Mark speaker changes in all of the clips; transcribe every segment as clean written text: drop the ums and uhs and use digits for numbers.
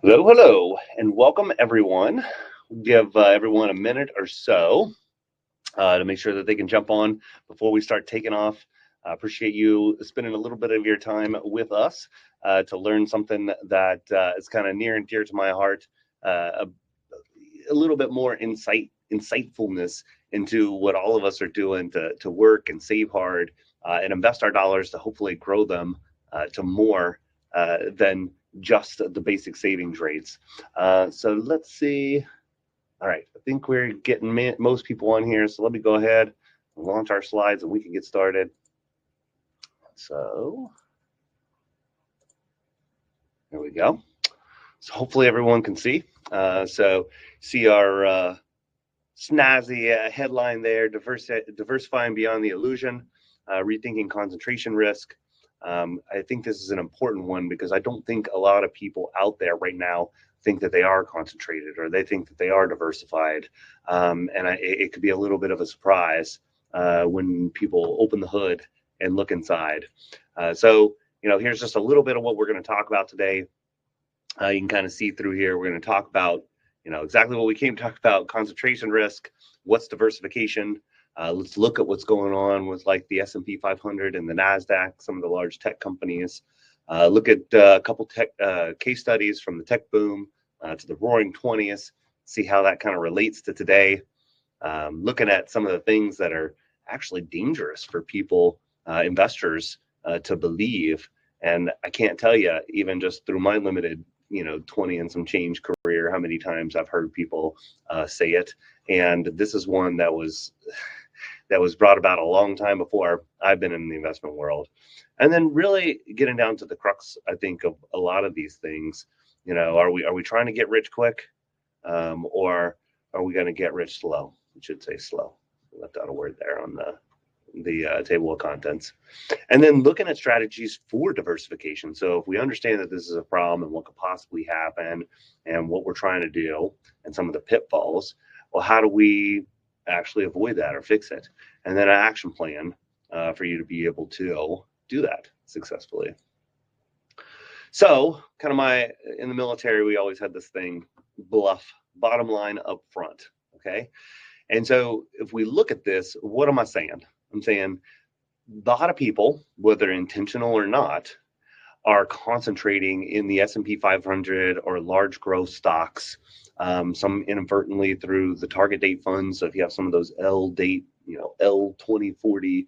Speaker 1: Hello, and welcome everyone. Give everyone a minute or so to make sure that they can jump on before we start taking off. I appreciate you spending a little bit of your time with us to learn something that is kind of near and dear to my heart. A little bit more insightfulness into what all of us are doing to work and save hard and invest our dollars to hopefully grow them to more than just the basic savings rates. So let's see. All right, I think we're getting most people on here. So let me go ahead and launch our slides and we can get started. So there we go. So hopefully everyone can see. So see our snazzy headline there, diversifying beyond the illusion, rethinking concentration risk. I think this is an important one because I don't think a lot of people out there right now think that they are concentrated or they think that they are diversified. It could be a little bit of a surprise when people open the hood and look inside. So, here's just a little bit of what we're going to talk about today. You can kind of see through here. We're going to talk about, exactly what we came to talk about: concentration risk, what's diversification. Let's look at what's going on with like the S&P 500 and the NASDAQ, some of the large tech companies. Look at a couple tech case studies from the tech boom to the roaring 20s, see how that kind of relates to today. Looking at some of the things that are actually dangerous for people, investors, to believe. And I can't tell you, even just through my limited 20 and some change career, how many times I've heard people say it. And this is one that was brought about a long time before I've been in the investment world. And then really getting down to the crux, I think, of a lot of these things. Are we trying to get rich quick, or are we going to get rich slow? We should say slow. I left out a word there on the table of contents. And then looking at strategies for diversification. So if we understand that this is a problem and what could possibly happen and what we're trying to do and some of the pitfalls, well, how do we actually avoid that or fix it? And then an action plan for you to be able to do that successfully. So kind of in the military, we always had this thing, bluff, bottom line up front. Okay. And so if we look at this, what am I saying? I'm saying a lot of people, whether intentional or not, are concentrating in the S&P 500 or large growth stocks, some inadvertently through the target date funds. So if you have some of those L2040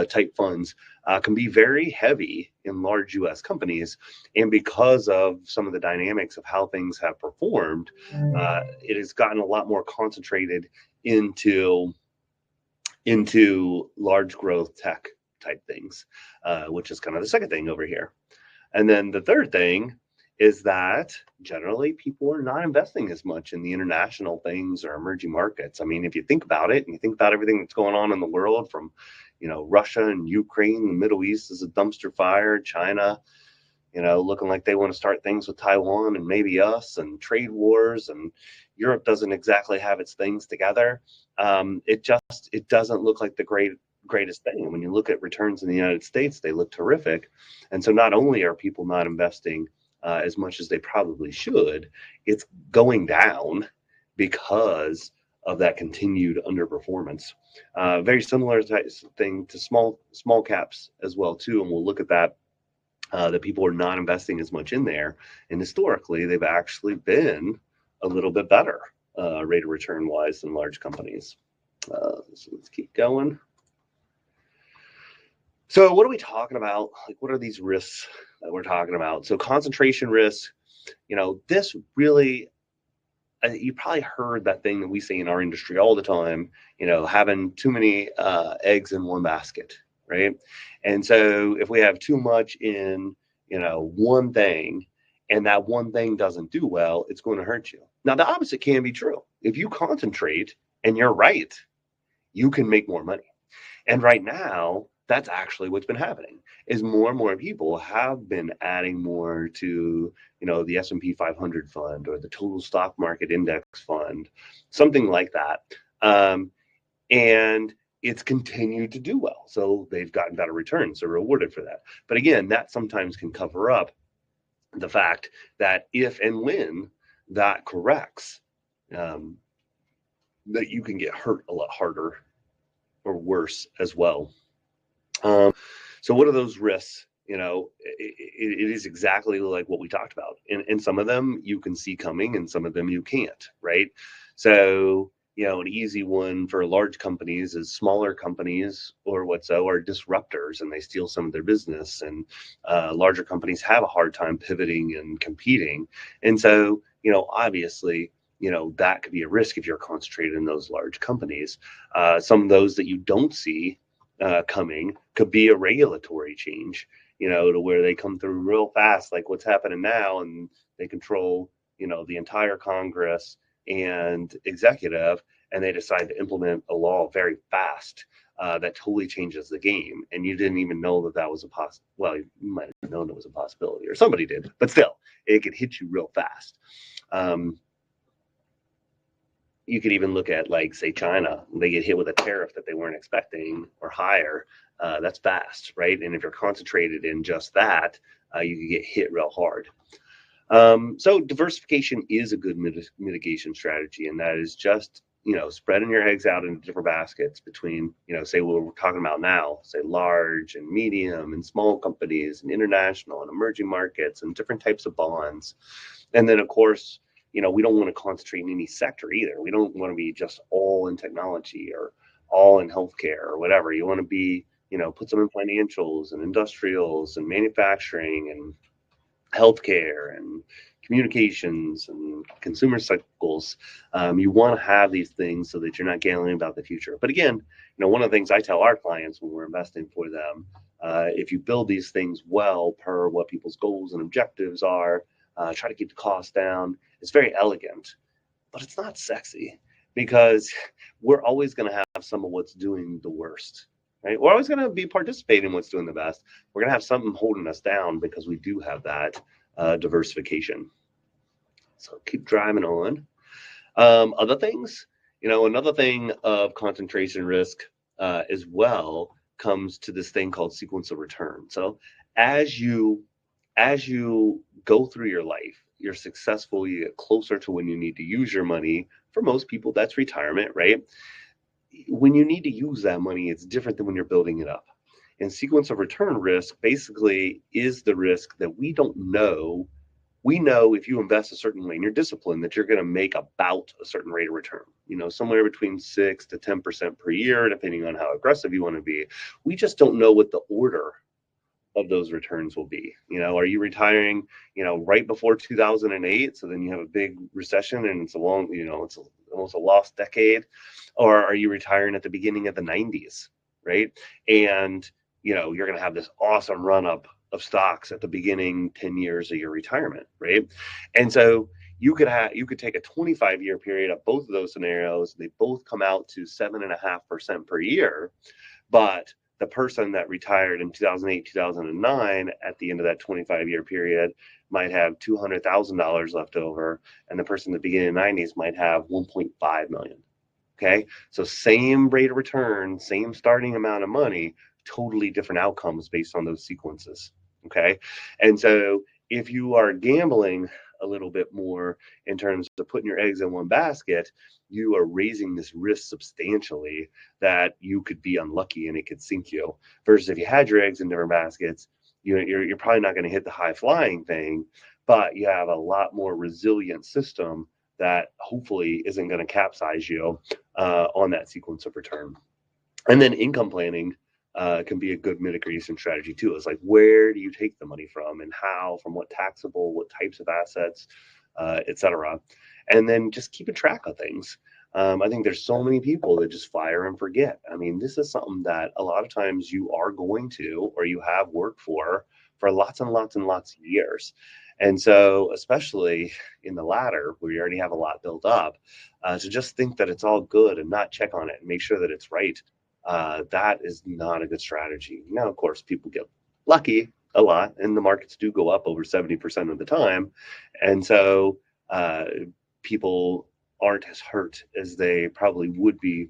Speaker 1: type funds, can be very heavy in large U.S. companies. And because of some of the dynamics of how things have performed, it has gotten a lot more concentrated into large growth tech type things, which is kind of the second thing over here. And then the third thing is that generally people are not investing as much in the international things or emerging markets. I mean, if you think about it and you think about everything that's going on in the world, from, Russia and Ukraine, the Middle East is a dumpster fire, China, looking like they want to start things with Taiwan and maybe us, and trade wars, and Europe doesn't exactly have its things together. It doesn't look like the greatest thing. And when you look at returns in the United States, they look terrific. And so not only are people not investing as much as they probably should, it's going down because of that continued underperformance. Very similar thing to small caps as well too, and we'll look at that. That people are not investing as much in there, and historically they've actually been a little bit better rate of return wise than large companies. So let's keep going. So what are we talking about? Like, what are these risks that we're talking about? So concentration risk, this really, you probably heard that thing that we say in our industry all the time, having too many eggs in one basket, right? And so if we have too much in, one thing, and that one thing doesn't do well, it's going to hurt you. Now, the opposite can be true. If you concentrate and you're right, you can make more money. And right now, that's actually what's been happening, is more and more people have been adding more to, the S&P 500 fund or the total stock market index fund, something like that. And it's continued to do well. So they've gotten better returns. They're rewarded for that. But again, that sometimes can cover up the fact that if and when that corrects, um, that you can get hurt a lot harder or worse as well. So what are those risks? It is exactly like what we talked about. And some of them you can see coming and some of them you can't, right? So, an easy one for large companies is smaller companies or are disruptors and they steal some of their business. And larger companies have a hard time pivoting and competing. And so, obviously, that could be a risk if you're concentrated in those large companies. Some of those that you don't see coming could be a regulatory change, to where they come through real fast, like what's happening now, and they control, the entire Congress and executive, and they decide to implement a law very fast that totally changes the game. And you didn't even know that was a well, you might have known it was a possibility, or somebody did, but still, it could hit you real fast. You could even look at, like, say, China. They get hit with a tariff that they weren't expecting or higher. That's fast, right? And if you're concentrated in just that, you could get hit real hard. So diversification is a good mitigation strategy, and that is just, spreading your eggs out into different baskets between, say what we're talking about now, say large and medium and small companies and international and emerging markets and different types of bonds. And then, of course, we don't want to concentrate in any sector either. We don't want to be just all in technology or all in healthcare or whatever. You want to be, put some in financials and industrials and manufacturing and healthcare and communications and consumer cycles. You want to have these things so that you're not gambling about the future. But again, one of the things I tell our clients when we're investing for them, if you build these things well per what people's goals and objectives are, try to keep the cost down. It's very elegant, but it's not sexy, because we're always going to have some of what's doing the worst, right? We're always going to be participating in what's doing the best. We're going to have something holding us down because we do have that diversification. So keep driving on. Other things, another thing of concentration risk as well comes to this thing called sequence of return. So as you go through your life, you're successful, you get closer to when you need to use your money. For most people, that's retirement, right? When you need to use that money, it's different than when you're building it up. And sequence of return risk basically is the risk that we don't know. We know if you invest a certain way and you're disciplined that you're going to make about a certain rate of return, somewhere between 6 to 10% per year, depending on how aggressive you want to be. We just don't know what the order of those returns will be. Are you retiring, right before 2008? So then you have a big recession and it's it's almost a lost decade. Or are you retiring at the beginning of the 90s, right? And, you're going to have this awesome run up of stocks at the beginning 10 years of your retirement, right? And so you could take a 25-year period of both of those scenarios. They both come out to 7.5% per year, but the person that retired in 2008, 2009, at the end of that 25-year period, might have $200,000 left over, and the person at the beginning of the 90s might have 1.5 million. Okay, so same rate of return, same starting amount of money, totally different outcomes based on those sequences. Okay, and so if you are gambling a little bit more in terms of putting your eggs in one basket, you are raising this risk substantially that you could be unlucky and it could sink you. Versus if you had your eggs in different baskets, you're probably not going to hit the high flying thing, but you have a lot more resilient system that hopefully isn't going to capsize you on that sequence of return. And then income planning can be a good mitigation strategy too. It's like, where do you take the money from and how, from what taxable, what types of assets, etc. And then just keeping track of things. I think there's so many people that just fire and forget. I mean, this is something that a lot of times you are going to, or you have worked for lots and lots and lots of years. And so, especially in the latter, where you already have a lot built up, to just think that it's all good and not check on it and make sure that it's right, that is not a good strategy. Now, of course, people get lucky a lot, and the markets do go up over 70% of the time. And so people aren't as hurt as they probably would be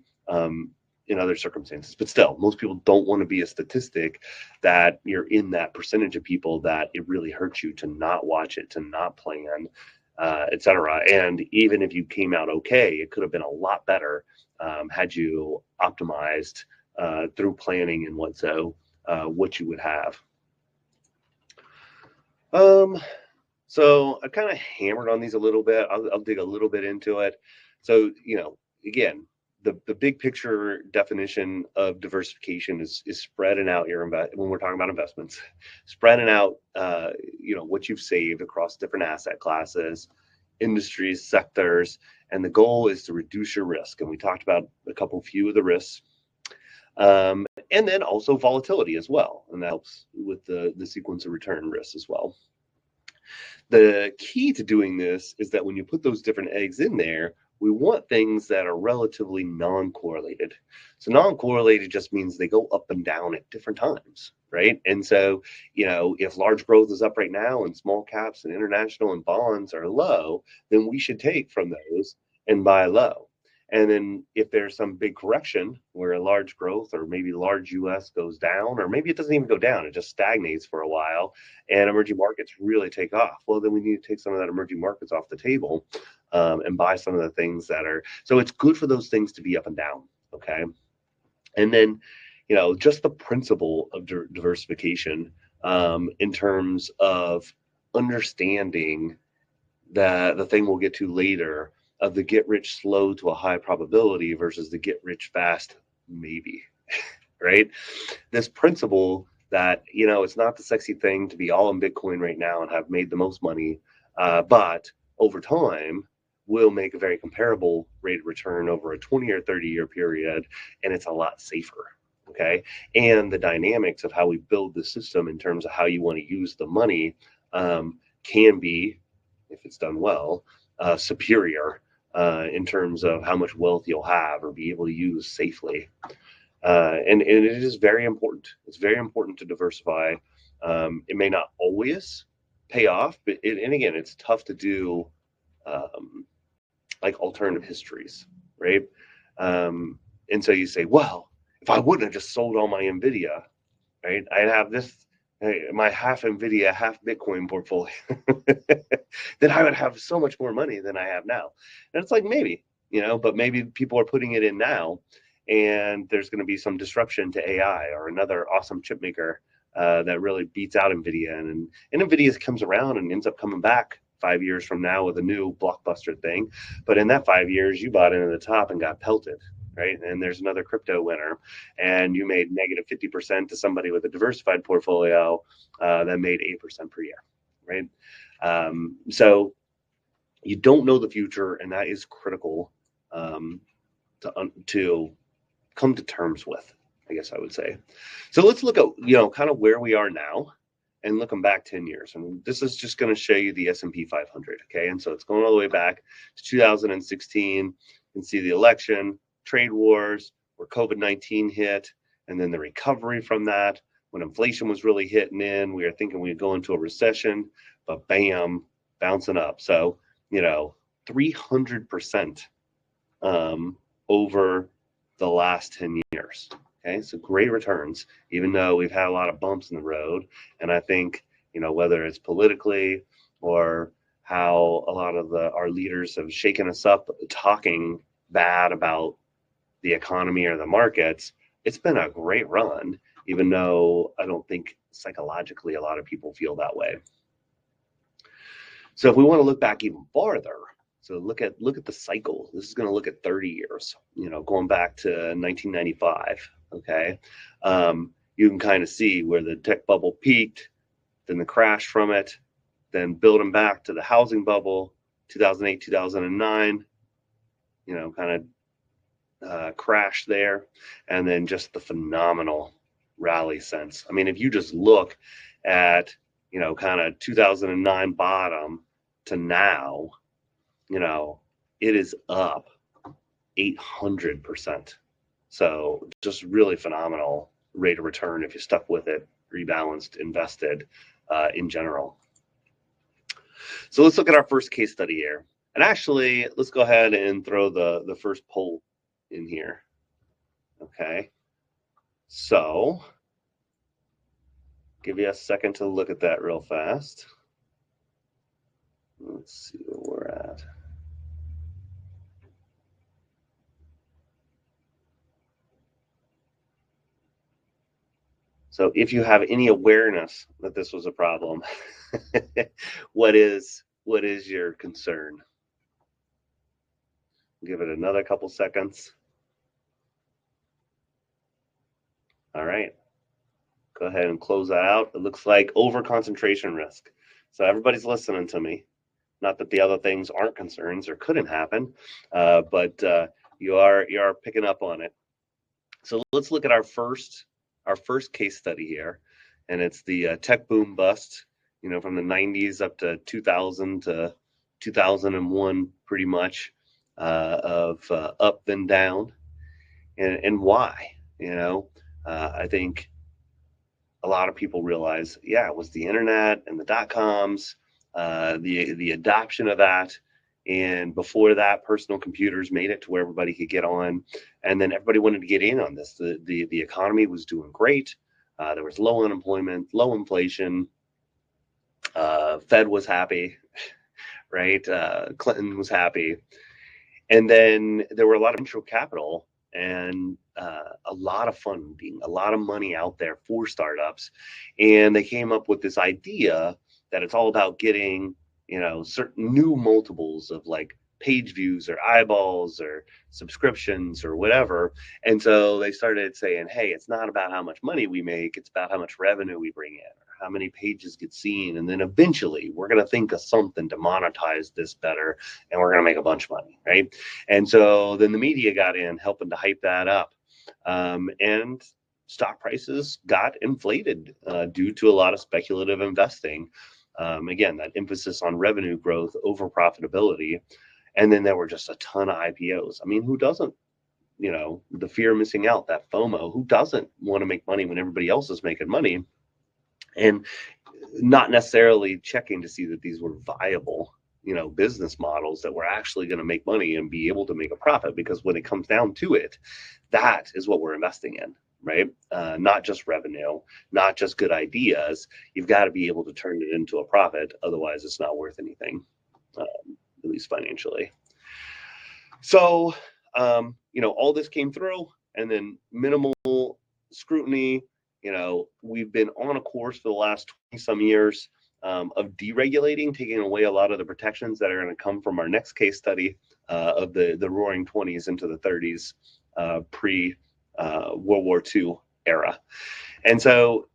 Speaker 1: in other circumstances. But still, most people don't want to be a statistic that you're in that percentage of people that it really hurts you to not watch it, to not plan, etc. And even if you came out okay, it could have been a lot better had you optimized through planning and what you would have. So I kind of hammered on these a little bit. I'll dig a little bit into it. So, again, the big picture definition of diversification is spreading out when we're talking about investments, spreading out, what you've saved across different asset classes, industries, sectors, and the goal is to reduce your risk. And we talked about a few of the risks. And then also volatility as well. And that helps with the sequence of return risks as well. The key to doing this is that when you put those different eggs in there, we want things that are relatively non-correlated. So non-correlated just means they go up and down at different times, right? And so, if large growth is up right now and small caps and international and bonds are low, then we should take from those and buy low. And then if there's some big correction where a large growth or maybe large US goes down, or maybe it doesn't even go down, it just stagnates for a while and emerging markets really take off, well, then we need to take some of that emerging markets off the table and buy some of the things that are, so it's good for those things to be up and down, okay? And then, just the principle of diversification in terms of understanding that the thing we'll get to later of the get rich slow to a high probability versus the get rich fast maybe, right? This principle that, it's not the sexy thing to be all in Bitcoin right now and have made the most money, but over time, will make a very comparable rate of return over a 20 or 30-year period, and it's a lot safer, okay? And the dynamics of how we build the system in terms of how you want to use the money can be, if it's done well, superior in terms of how much wealth you'll have or be able to use safely. And it is very important. It's very important to diversify. It may not always pay off, but and again, it's tough to do like alternative histories, right? And so you say, well, if I wouldn't have just sold all my NVIDIA, right? I'd have my half NVIDIA, half Bitcoin portfolio, then I would have so much more money than I have now. And it's like, maybe, but maybe people are putting it in now and there's going to be some disruption to AI or another awesome chip maker that really beats out NVIDIA. And NVIDIA comes around and ends up coming back 5 years from now with a new blockbuster thing. But in that 5 years, you bought into the top and got pelted, right? And there's another crypto winner, and you made negative 50% to somebody with a diversified portfolio that made 8% per year, right? So you don't know the future, and that is critical to come to terms with, I guess I would say. So let's look at, kind of where we are now and looking back 10 years. And this is just going to show you the S&P 500, okay? And so it's going all the way back to 2016. You can see the election, trade wars, where COVID-19 hit, and then the recovery from that. When inflation was really hitting in, we were thinking we'd go into a recession, but bam, bouncing up. So, 300% over the last 10 years. Okay, so great returns, even though we've had a lot of bumps in the road. And I think, whether it's politically or how a lot of our leaders have shaken us up talking bad about the economy or the markets, it's been a great run, even though I don't think psychologically a lot of people feel that way. So if we want to look back even farther, so look at the cycle. This is going to look at 30 years, going back to 1995. Okay, you can kind of see where the tech bubble peaked, then the crash from it, then building back to the housing bubble, 2008, 2009, kind of crash there, and then just the phenomenal rally since. I mean, if you just look at, kind of 2009 bottom to now, it is up 800%. So just really phenomenal rate of return if you stuck with it, rebalanced, invested in general. So let's look at our first case study here. And actually, let's go ahead and throw the first poll in here. Okay, so give you a second to look at that real fast. Let's see where we're at. So if you have any awareness that this was a problem, what is your concern? Give it another couple seconds. All right, go ahead and close that out. It looks like over concentration risk. So everybody's listening to me. Not that the other things aren't concerns or couldn't happen, but you are picking up on it. So let's look at our first case study here, and it's the tech boom bust. From the 90s up to 2000 to 2001, pretty much of up and down, and why. I think a lot of people realize, yeah, it was the internet and the dot-coms, the adoption of that. And before that, personal computers made it to where everybody could get on. And then everybody wanted to get in on this. The economy was doing great. There was low unemployment, low inflation. Fed was happy, right? Clinton was happy. And then there were a lot of venture capital and a lot of funding, a lot of money out there for startups. And they came up with this idea that it's all about getting, certain new multiples of like page views or eyeballs or subscriptions or whatever. And so they started saying, hey, it's not about how much money we make, it's about how much revenue we bring in, or how many pages get seen. And then eventually we're going to think of something to monetize this better, and we're going to make a bunch of money, right? And so then the media got in helping to hype that up. And stock prices got inflated due to a lot of speculative investing. Again, that emphasis on revenue growth over profitability. And then there were just a ton of IPOs. I mean, who doesn't? The fear of missing out, that FOMO, who doesn't want to make money when everybody else is making money? And not necessarily checking to see that these were viable, business models that were actually going to make money and be able to make a profit. Because when it comes down to it, that is what we're investing in, right? Not just revenue, not just good ideas. You've got to be able to turn it into a profit. Otherwise, it's not worth anything, at least financially. So, all this came through, and then minimal scrutiny. We've been on a course for the last 20 some years of deregulating, taking away a lot of the protections that are going to come from our next case study of the roaring 20s into the 30s, pre World War II era. And so,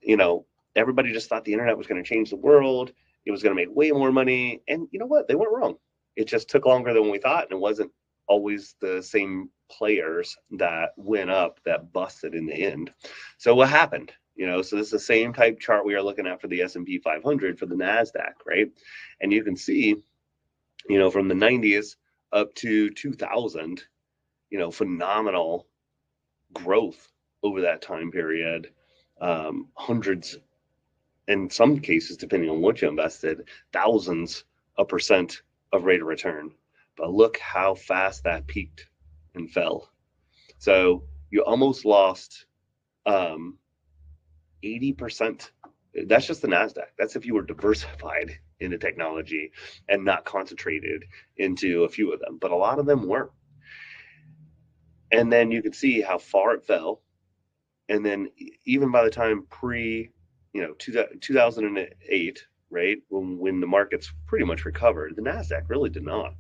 Speaker 1: everybody just thought the internet was going to change the world. It was going to make way more money. And you know what? They weren't wrong. It just took longer than we thought, and it wasn't always the same players that went up that busted in the end. So what happened? So this is the same type chart we are looking at for the S&P 500 for the NASDAQ, right? And you can see, from the 90s up to 2000, phenomenal growth over that time period. Hundreds, in some cases, depending on what you invested, thousands of percent of rate of return. But look how fast that peaked and fell. So you almost lost 80%. That's just the NASDAQ. That's if you were diversified into technology and not concentrated into a few of them. But a lot of them weren't. And then you can see how far it fell. And then even by the time 2008, right, when the markets pretty much recovered, the NASDAQ really did not.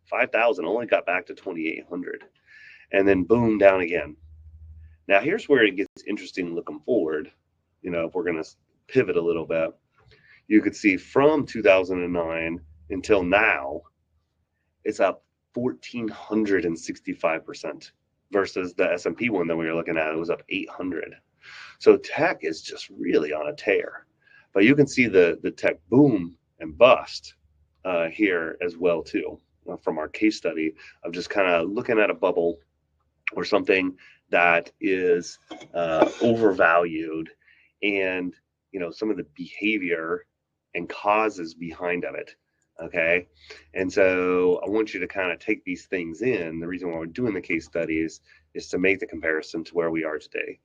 Speaker 1: 5,000 only got back to 2,800, and then boom, down again. Now here's where it gets interesting looking forward. If we're going to pivot a little bit, you could see from 2009 until now, it's up 1,465% versus the S&P one that we were looking at. It was up 800. So tech is just really on a tear. But you can see the tech boom and bust here as well too, from our case study of just kind of looking at a bubble or something that is overvalued, and some of the behavior and causes behind of it. Okay, and so I want you to kind of take these things in. The reason why we're doing the case studies is to make the comparison to where we are today.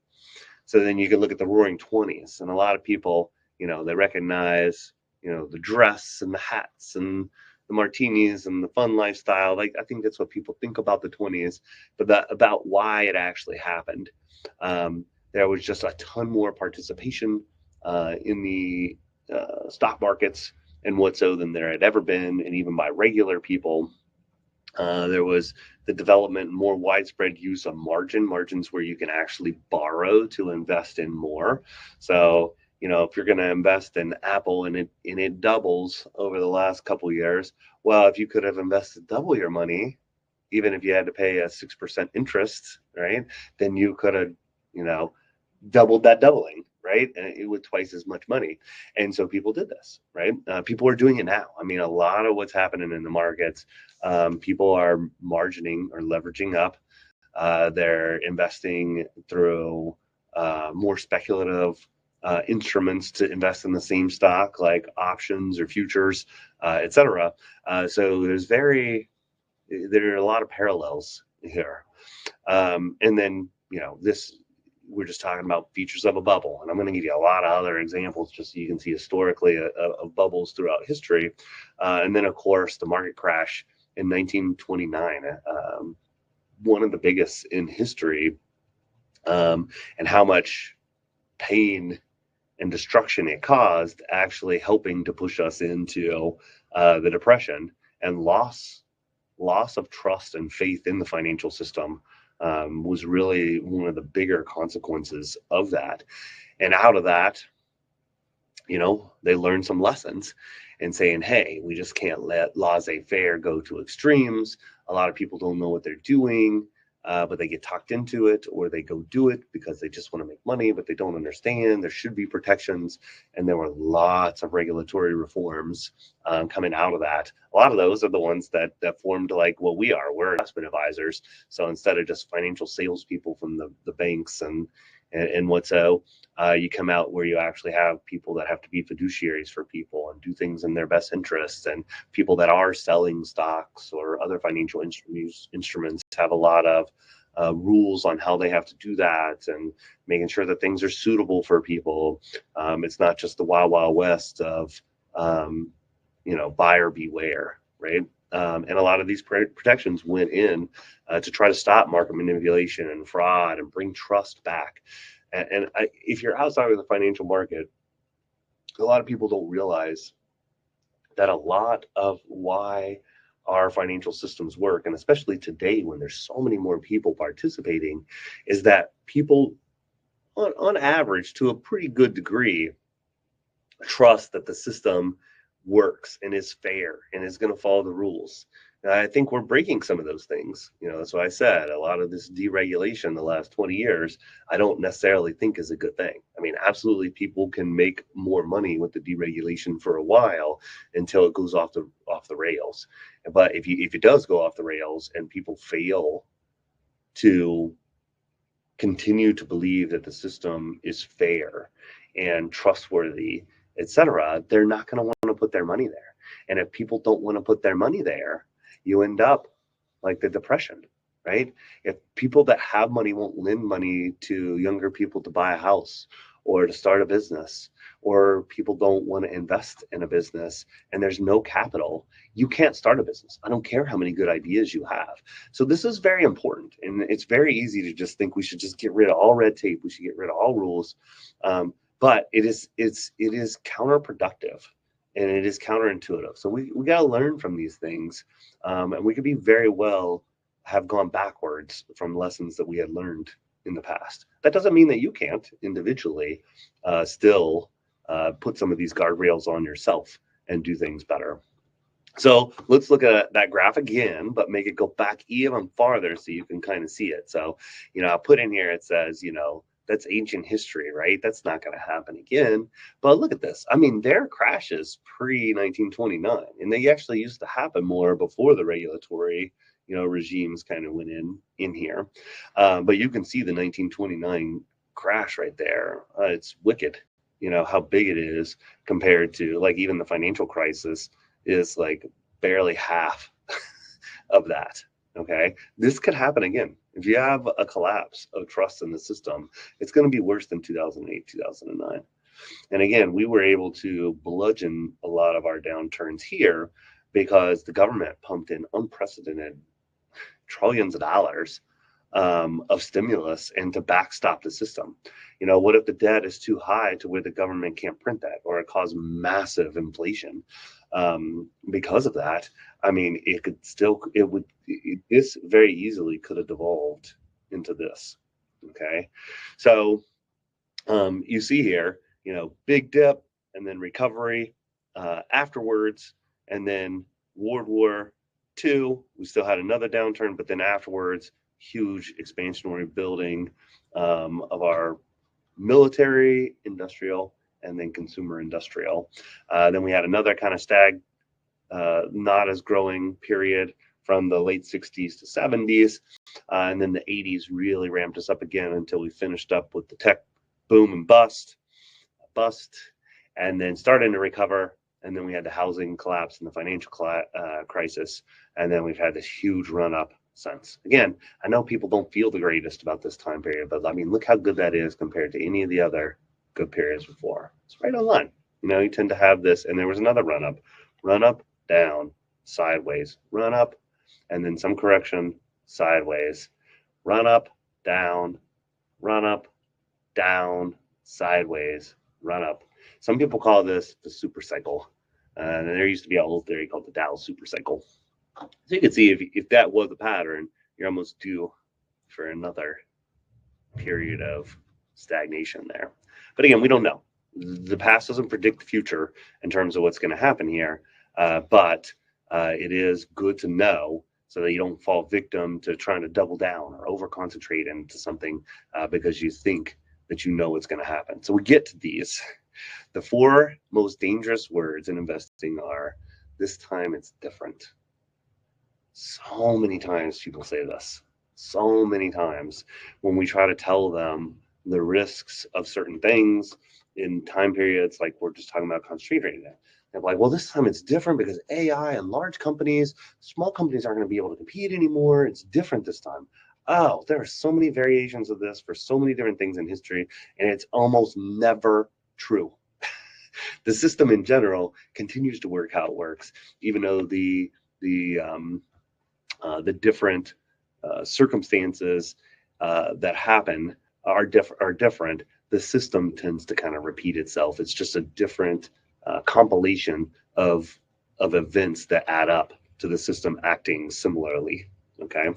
Speaker 1: So then you can look at the Roaring Twenties, and a lot of people, they recognize, the dress and the hats and the martinis and the fun lifestyle. Like, I think that's what people think about the 20s, but about why it actually happened. There was just a ton more participation in the stock markets and what so than there had ever been, and even by regular people. There was the development, more widespread use of margins where you can actually borrow to invest in more. So, if you're going to invest in Apple and it doubles over the last couple of years, well, if you could have invested double your money, even if you had to pay a 6% interest, right, then you could have, doubled that doubling, right? And it with twice as much money. And so people did this, right? People are doing it now. I mean, a lot of what's happening in the markets, people are margining or leveraging up. They're investing through more speculative instruments to invest in the same stock, like options or futures, etc. So there are a lot of parallels here. And then, this, we're just talking about features of a bubble, and I'm going to give you a lot of other examples just so you can see historically of bubbles throughout history. And then, of course, the market crash in 1929, one of the biggest in history, and how much pain and destruction it caused, actually helping to push us into the Depression and loss of trust and faith in the financial system. Was really one of the bigger consequences of that. And out of that, they learned some lessons and saying, hey, we just can't let laissez-faire go to extremes. A lot of people don't know what they're doing, but they get talked into it, or they go do it because they just want to make money, but they don't understand there should be protections. And there were lots of regulatory reforms coming out of that. A lot of those are the ones that formed like what we are. We're investment advisors. So instead of just financial salespeople from the banks and what so, you come out where you actually have people that have to be fiduciaries for people and do things in their best interests, and people that are selling stocks or other financial instruments have a lot of rules on how they have to do that, and making sure that things are suitable for people. It's not just the wild, wild west of, buyer beware, right? And a lot of these protections went in to try to stop market manipulation and fraud and bring trust back. And if you're outside of the financial market, a lot of people don't realize that a lot of why our financial systems work, and especially today when there's so many more people participating, is that people, on average, to a pretty good degree, trust that the system works and is fair and is going to follow the rules. And I think we're breaking some of those things. That's why I said a lot of this deregulation the last 20 years, I don't necessarily think is a good thing. I mean, absolutely, people can make more money with the deregulation for a while until it goes off the rails. But if it does go off the rails and people fail to continue to believe that the system is fair and trustworthy, etc., they're not going to want to put their money there. And if people don't want to put their money there, you end up like the Depression, right? If people that have money won't lend money to younger people to buy a house or to start a business, or people don't want to invest in a business and there's no capital, you can't start a business. I don't care how many good ideas you have. So this is very important. And it's very easy to just think we should just get rid of all red tape. We should get rid of all rules. But it is counterproductive and it is counterintuitive. So we got to learn from these things. And we could be very well have gone backwards from lessons that we had learned in the past. That doesn't mean that you can't individually still put some of these guardrails on yourself and do things better. So let's look at that graph again, but make it go back even farther so you can kind of see it. So, I put in here, it says, that's ancient history, right? That's not going to happen again. But look at this. I mean, there are crashes pre-1929, and they actually used to happen more before the regulatory, regimes kind of went in here. But you can see the 1929 crash right there. It's wicked, how big it is compared to like even the financial crisis is like barely half of that. Okay, this could happen again. If you have a collapse of trust in the system, it's going to be worse than 2008, 2009. And again, we were able to bludgeon a lot of our downturns here because the government pumped in unprecedented trillions of dollars of stimulus and to backstop the system. What if the debt is too high to where the government can't print that, or it caused massive inflation because of that? I mean, this very easily could have devolved into this. Okay, so you see here, big dip and then recovery afterwards, and then World War II, we still had another downturn, but then afterwards, huge expansionary building of our military, industrial, and then consumer industrial. Then we had another kind of not as growing period from the late 60s to 70s. And then the 80s really ramped us up again until we finished up with the tech boom and bust, and then starting to recover. And then we had the housing collapse and the financial crisis. And then we've had this huge run up since. Again, I know people don't feel the greatest about this time period, but I mean, look how good that is compared to any of the other good periods before. It's right on line. You tend to have this, and there was another run up, down, sideways, run up, and then some correction, sideways, run up, down, sideways, run up. Some people call this the super cycle. And there used to be a whole theory called the Dow super cycle. So you can see if that was a pattern, you're almost due for another period of stagnation there. But again, we don't know. The past doesn't predict the future in terms of what's going to happen here. But it is good to know so that you don't fall victim to trying to double down or over concentrate into something because you think that you know what's going to happen. So we get to these. The 4 most dangerous words in investing are, this time it's different. So many times people say this. So many times when we try to tell them the risks of certain things in time periods, like we're just talking about concentrating it. They're like, well, this time it's different because AI and large companies, small companies aren't going to be able to compete anymore. It's different this time. Oh, there are so many variations of this for so many different things in history, and it's almost never true. The system in general continues to work how it works, even though the different circumstances that happen are different. The system tends to kind of repeat itself. It's just a different compilation of events that add up to the system acting similarly. Okay.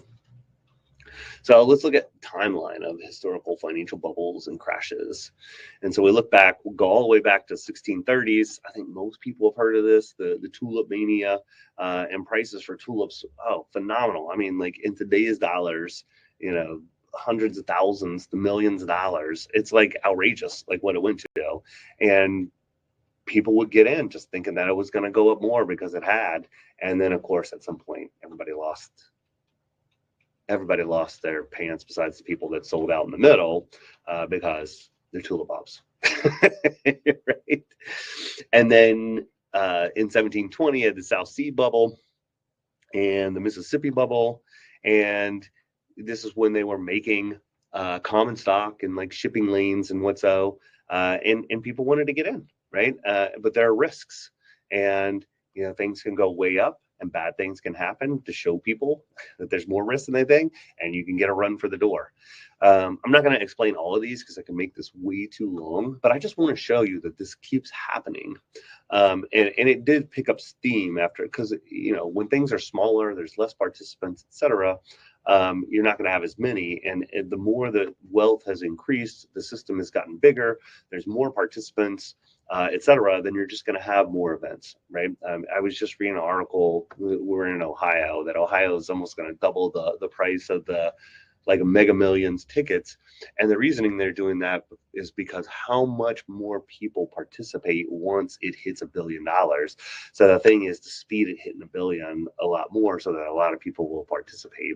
Speaker 1: So let's look at timeline of historical financial bubbles and crashes. And so we look back, we'll go all the way back to 1630s. I think most people have heard of this, the tulip mania and prices for tulips. Oh, phenomenal. I mean, like in today's dollars, hundreds of thousands to millions of dollars. It's like outrageous, like what it went to. And people would get in just thinking that it was going to go up more because it had. And then, of course, at some point, everybody lost their pants besides the people that sold out in the middle because they're tulip bulbs. Right? And then in 1720, you had the South Sea bubble and the Mississippi bubble. And this is when they were making common stock and like shipping lanes and what so. And people wanted to get in, right? But there are risks. And, things can go way up. And bad things can happen to show people that there's more risk than they think, and you can get a run for the door. I'm not going to explain all of these because I can make this way too long, but I just want to show you that this keeps happening. And it did pick up steam after, because, when things are smaller, there's less participants, etc. You're not going to have as many. And the more the wealth has increased, the system has gotten bigger, there's more participants, etc., then you're just going to have more events, right? I was just reading an article, we're in Ohio, that Ohio is almost going to double the price of the like Mega Millions tickets. And the reasoning they're doing that is because how much more people participate once it hits $1 billion. So the thing is to speed it hitting $1 billion a lot more so that a lot of people will participate,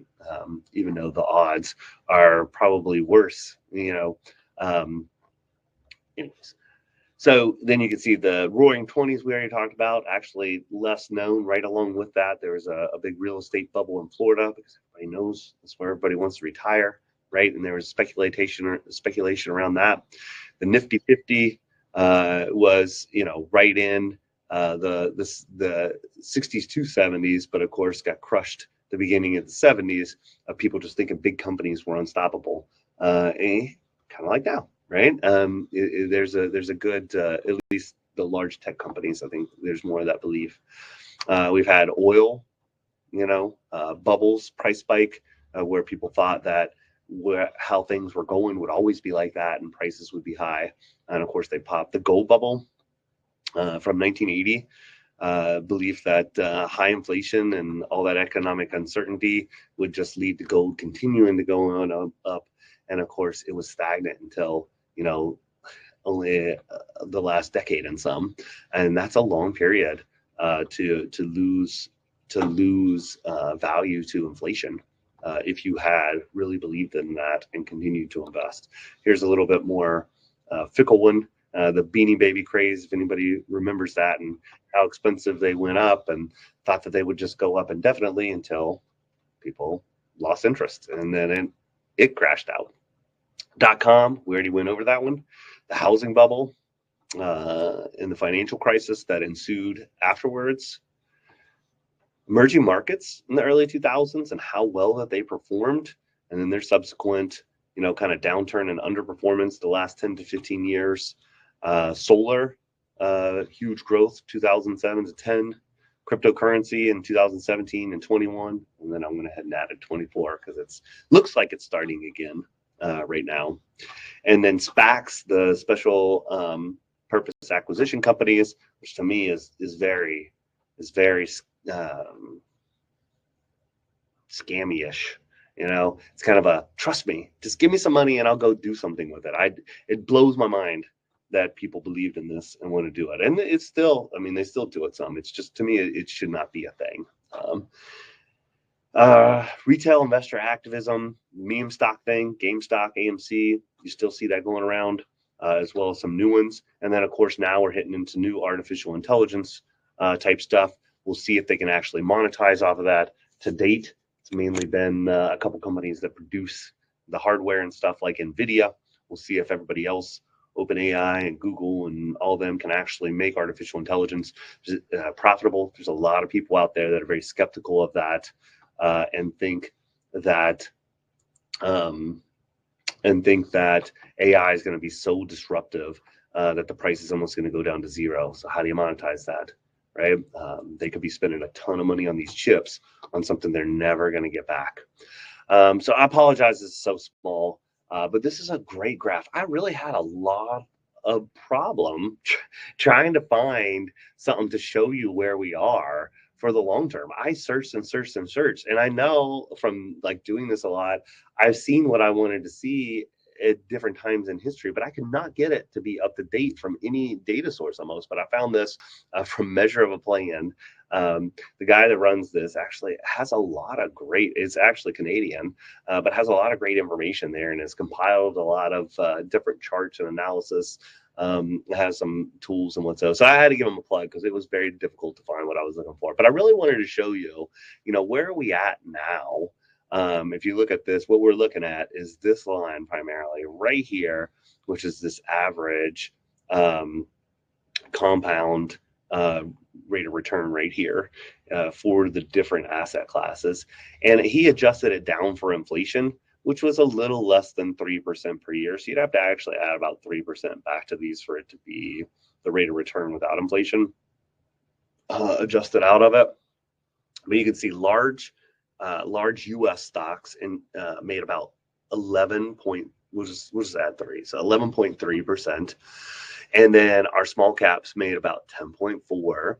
Speaker 1: even though the odds are probably worse, anyways. So then you can see the roaring 20s we already talked about, actually less known. Right along with that, there was a big real estate bubble in Florida because everybody knows that's where everybody wants to retire, right? And there was speculation around that. The Nifty 50 was, right in the 60s to 70s, but of course got crushed the beginning of the 70s of people just thinking big companies were unstoppable. Kind of like now, right? There's a good, at least the large tech companies, I think there's more of that belief. We've had oil, bubbles, price spike, where people thought that how things were going would always be like that and prices would be high. And of course, they popped. The gold bubble from 1980. Belief that high inflation and all that economic uncertainty would just lead to gold continuing to go on up. And of course, it was stagnant until, only the last decade and some. And that's a long period to lose value to inflation. If you had really believed in that and continued to invest. Here's a little bit more fickle one. The Beanie Baby craze, if anybody remembers that, and how expensive they went up, and thought that they would just go up indefinitely until people lost interest, and then it crashed out. .com, we already went over that one. The housing bubble and the financial crisis that ensued afterwards. Emerging markets in the early 2000s and how well that they performed, and then their subsequent, kind of downturn and underperformance the last 10 to 15 years. Solar, huge growth, 2007 to 10. Cryptocurrency in 2017 and 21, and then I'm going to head and add 24 because it looks like it's starting again right now. And then SPACs, the special purpose acquisition companies, which to me is very scammy-ish. It's kind of a trust me, just give me some money and I'll go do something with it. It blows my mind that people believed in this and want to do it. And it's still, they still do it some. It's just, to me, it should not be a thing. Retail investor activism, meme stock thing, GameStop, AMC, you still see that going around, as well as some new ones. And then, of course, now we're hitting into new artificial intelligence type stuff. We'll see if they can actually monetize off of that. To date, it's mainly been a couple companies that produce the hardware and stuff like NVIDIA. We'll see if everybody else, OpenAI and Google and all of them, can actually make artificial intelligence profitable. There's a lot of people out there that are very skeptical of that and think that AI is going to be so disruptive that the price is almost going to go down to zero. So how do you monetize that, right? They could be spending a ton of money on these chips on something they're never going to get back. So I apologize, this is so small. But this is a great graph. I really had a lot of problem trying to find something to show you where we are for the long term. I searched and searched and searched. And I know from doing this a lot, I've seen what I wanted to see at different times in history, but I could not get it to be up to date from any data source almost. But I found this from Measure of a Plan. The guy that runs this actually has a lot of great, it's actually Canadian, but has a lot of great information there and has compiled a lot of different charts and analysis. Has some tools and what's so I had to give him a plug because it was very difficult to find what I was looking for. But I really wanted to show you, where are we at now? If you look at this, what we're looking at is this line primarily right here, which is this average compound rate of return right here for the different asset classes. And he adjusted it down for inflation, which was a little less than 3% per year. So you'd have to actually add about 3% back to these for it to be the rate of return without inflation adjusted out of it. But you can see large U.S. stocks made about 11.3%. And then our small caps made about 10.4.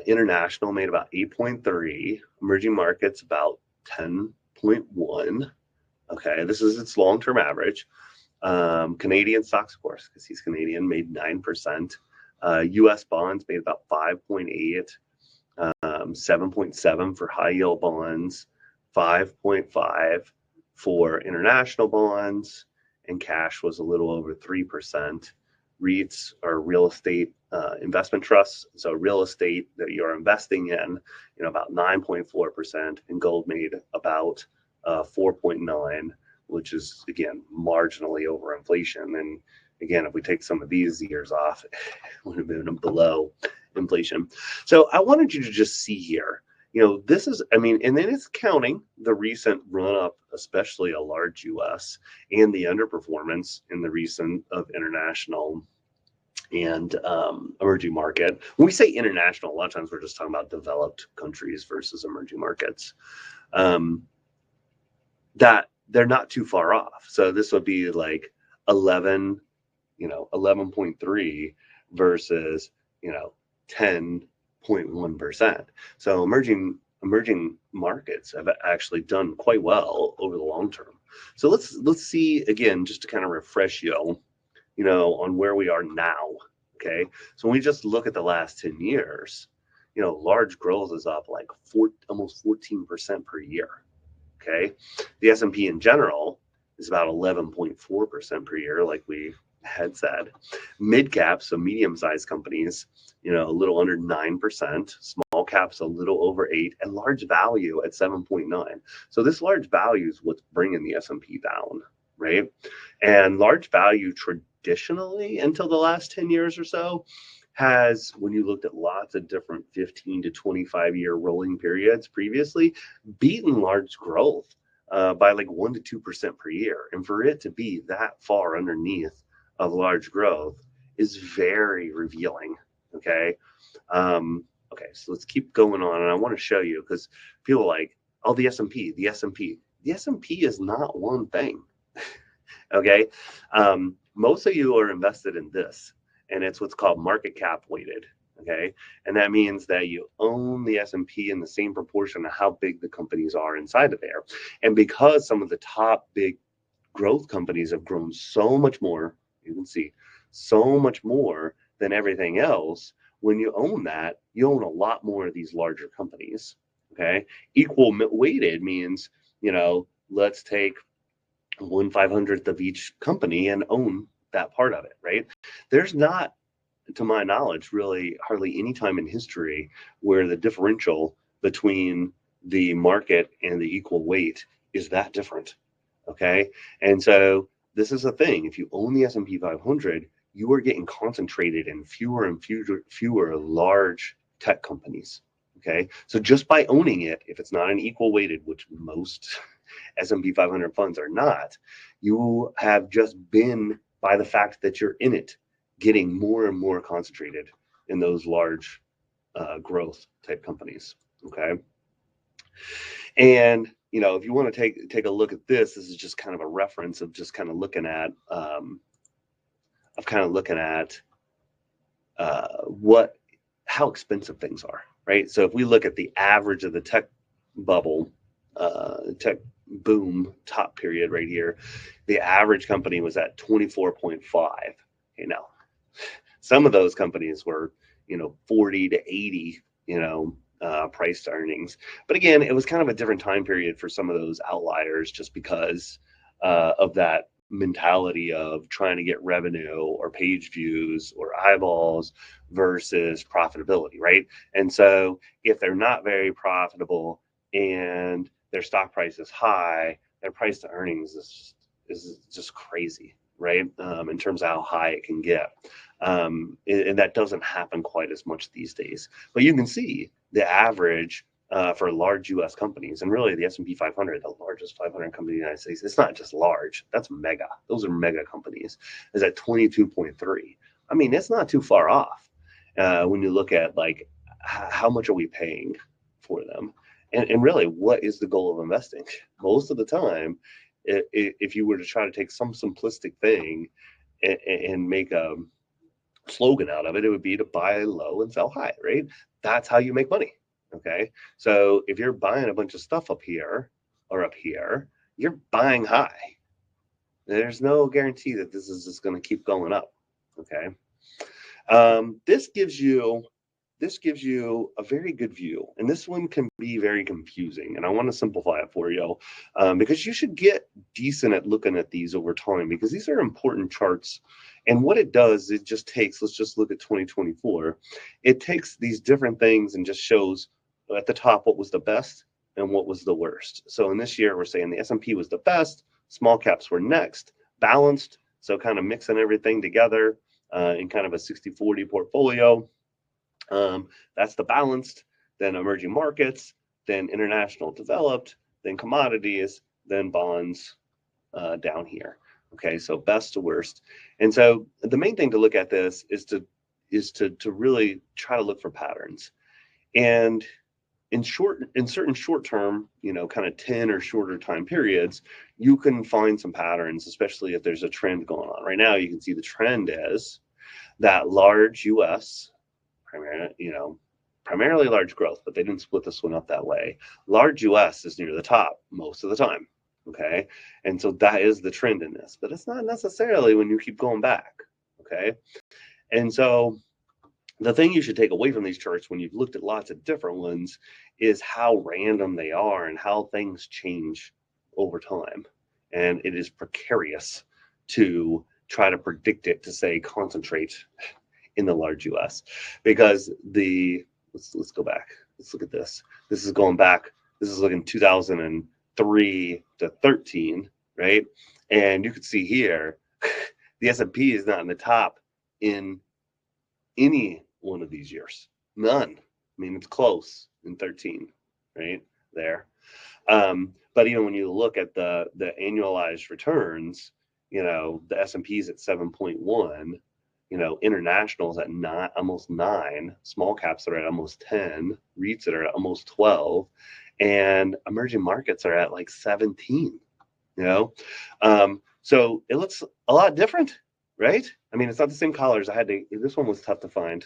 Speaker 1: International made about 8.3. Emerging markets about 10.1. Okay, this is its long-term average. Canadian stocks, of course, because he's Canadian, made 9%. U.S. bonds made about 5.8. 7.7 for high yield bonds, 5.5 for international bonds, and cash was a little over 3%. REITs are real estate investment trusts. So real estate that you're investing in, about 9.4%, and gold made about 4.9, which is again marginally over inflation. And again, if we take some of these years off, it would have been below inflation. So I wanted you to just see here, this is, and then it's counting the recent run up, especially a large US, and the underperformance in the recent of international and emerging market. When we say international, a lot of times we're just talking about developed countries versus emerging markets. That they're not too far off. So this would be like 11.3 versus 10.1%. So emerging markets have actually done quite well over the long term. So let's see again, just to kind of refresh you, on where we are now. Okay, so when we just look at the last 10 years, large growth is up like almost 14% per year. Okay, the S&P in general is about 11.4% per year, like we had said. Mid caps, so medium-sized companies, a little under 9%. Small caps a little over 8%, and large value at 7.9%. So this large value is what's bringing the S&P down, right? And large value traditionally, until the last 10 years or so, has, when you looked at lots of different 15 to 25 year rolling periods previously, beaten large growth by like 1 to 2% per year. And for it to be that far underneath of large growth is very revealing. Okay. Okay, so let's keep going on, and I want to show you, because people are like, oh, the S&P. The S&P is not one thing. Okay, most of you are invested in this, and it's what's called market cap weighted. Okay, and that means that you own the S&P in the same proportion of how big the companies are inside of there. And because some of the top big growth companies have grown so much more, you can see so much more than everything else, when you own that, you own a lot more of these larger companies. Okay, equal weighted means, let's take 1/500th of each company and own that part of it, right? There's not, to my knowledge, really hardly any time in history where the differential between the market and the equal weight is that different. Okay, and so this is a thing. If you own the S&P 500, you are getting concentrated in fewer and fewer large tech companies. Okay, so just by owning it, if it's not an equal weighted, which most S&P 500 funds are not, you have just been, by the fact that you're in it, getting more and more concentrated in those large growth type companies. Okay, and if you want to take a look at this is just kind of a reference of just kind of looking at how expensive things are, right? So if we look at the average of the tech bubble, tech boom top period right here, the average company was at 24.5. Now some of those companies were 40 to 80 price to earnings, but again, it was kind of a different time period for some of those outliers, just because of that mentality of trying to get revenue or page views or eyeballs versus profitability, right? And so if they're not very profitable and their stock price is high, their price to earnings is just crazy, right? In terms of how high it can get. And that doesn't happen quite as much these days. But you can see the average for large U.S. companies, and really the S&P 500, the largest 500 company in the United States, it's not just large, that's mega. Those are mega companies, is at 22.3. I mean, it's not too far off when you look at like how much are we paying for them. And really, what is the goal of investing? Most of the time, if you were to try to take some simplistic thing and make a slogan out of it, it would be to buy low and sell high, right? That's how you make money. Okay, so if you're buying a bunch of stuff up here or up here, you're buying high. There's no guarantee that this is just going to keep going up. Okay, this gives you this gives you a very good view. And this one can be very confusing. And I want to simplify it for you because you should get decent at looking at these over time because these are important charts. And what it does, it just takes, let's just look at 2024. It takes these different things and just shows at the top what was the best and what was the worst. So in this year, we're saying the S&P was the best, small caps were next, balanced. So kind of mixing everything together in kind of a 60-40 portfolio. That's the balanced, then emerging markets, then international developed, then commodities, then bonds down here. Okay, so best to worst. And so the main thing to look at this is to really try to look for patterns. And in certain short term, kind of 10 or shorter time periods, you can find some patterns, especially if there's a trend going on. Right now, you can see the trend is that large US, primarily large growth, but they didn't split this one up that way. Large US is near the top most of the time. Okay. And so that is the trend in this, but it's not necessarily when you keep going back. Okay. And so the thing you should take away from these charts when you've looked at lots of different ones is how random they are and how things change over time. And it is precarious to try to predict it, to say concentrate in the large US, because let's go back. Let's look at this. This is going back. This is looking 2003 to 13, right? And you can see here, the S&P is not in the top in any one of these years. None. I mean, it's close in 13, right there. But even when you look at the annualized returns, the S&P is at 7.1. Internationals at almost 9, small caps are at almost 10, REITs that are at almost 12, and emerging markets are at like 17. So it looks a lot different, right? I mean, it's not the same colors. This one was tough to find.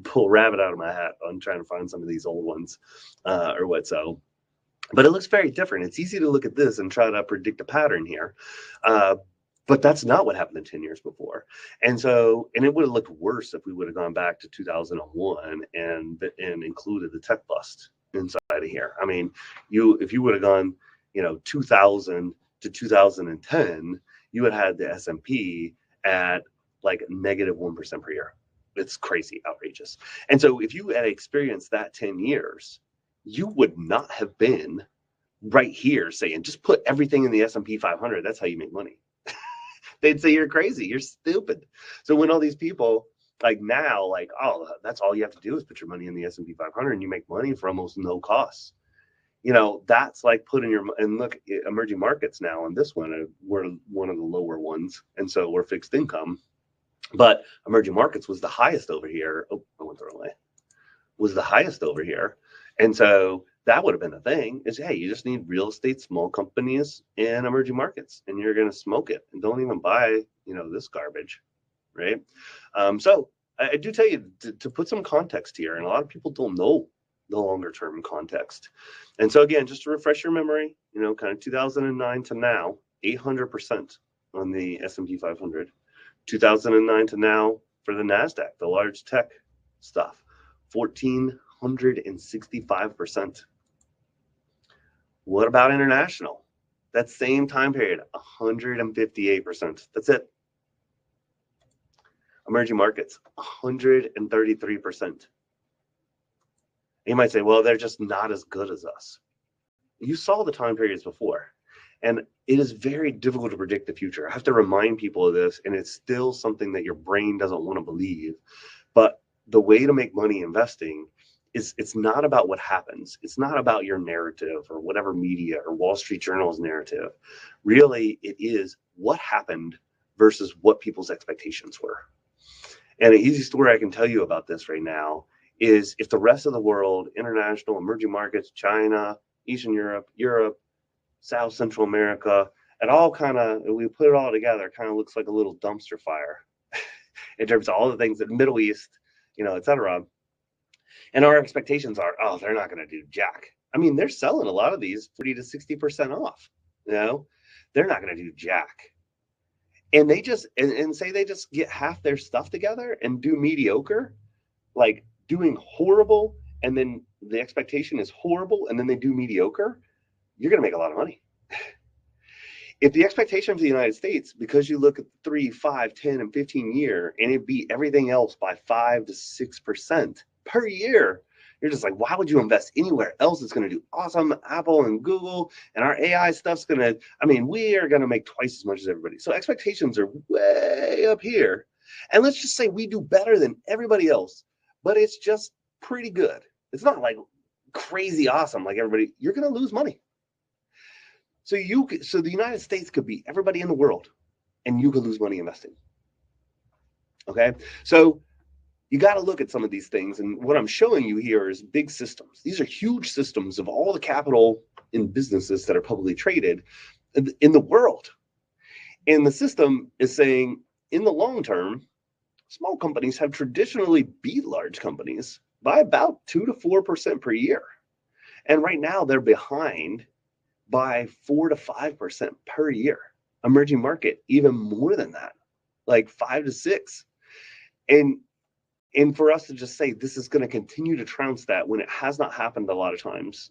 Speaker 1: Pull a rabbit out of my hat on trying to find some of these old ones but it looks very different. It's easy to look at this and try to predict a pattern here. But that's not what happened in 10 years before. And it would have looked worse if we would have gone back to 2001 and included the tech bust inside of here. I mean, if you would have gone, 2000 to 2010, you would have had the S&P at like -1% per year. It's crazy, outrageous. And so if you had experienced that 10 years, you would not have been right here saying, just put everything in the S&P 500. That's how you make money. They'd say you're crazy, you're stupid. So when all these people oh, that's all you have to do is put your money in the S&P 500 and you make money for almost no costs. That's like and look, emerging markets now, and this one, we're one of the lower ones. And so we're fixed income, but emerging markets was the highest over here. Oh, I went the wrong way. Was the highest over here. And so that would have been the thing is, hey, you just need real estate, small companies in emerging markets, and you're going to smoke it and don't even buy, this garbage, right? So I do tell you to put some context here, and a lot of people don't know the longer term context. And so again, just to refresh your memory, kind of 2009 to now, 800% on the S&P 500. 2009 to now for the NASDAQ, the large tech stuff, 1,465%. What about international? That same time period, 158%. That's it. Emerging markets, 133%. You might say, well, they're just not as good as us. You saw the time periods before, and it is very difficult to predict the future. I have to remind people of this, and it's still something that your brain doesn't want to believe. But the way to make money investing is it's not about what happens. It's not about your narrative or whatever media or Wall Street Journal's narrative. Really, it is what happened versus what people's expectations were. And an easy story I can tell you about this right now is if the rest of the world, international, emerging markets, China, Eastern Europe, South Central America, it all we put it all together, it kind of looks like a little dumpster fire in terms of all the things in the Middle East, et cetera. And our expectations are, oh, they're not going to do jack. I mean, they're selling a lot of these 40 to 60% off. They're not going to do jack. And they just and say they just get half their stuff together and do mediocre. like doing horrible, and then the expectation is horrible, and then they do mediocre, you're going to make a lot of money. If the expectation for the United States, because you look at 3, 5, 10, and 15 year, and it beat everything else by 5 to 6% per year, you're just like, why would you invest anywhere else? It's going to do awesome. Apple and Google and our AI stuff's going to, I mean, we are going to make twice as much as everybody. So expectations are way up here. And let's just say we do better than everybody else, but it's just pretty good. It's not like crazy awesome like everybody. You're going to lose money. So the United States could beat everybody in the world, and you could lose money investing. Okay, so you got to look at some of these things, and what I'm showing you here is big systems. These are huge systems of all the capital in businesses that are publicly traded in the world, and the system is saying in the long term, small companies have traditionally beat large companies by about 2 to 4% per year, and right now they're behind by 4 to 5% per year. Emerging market, even more than that, like 5 to 6. And for us to just say this is going to continue to trounce that when it has not happened a lot of times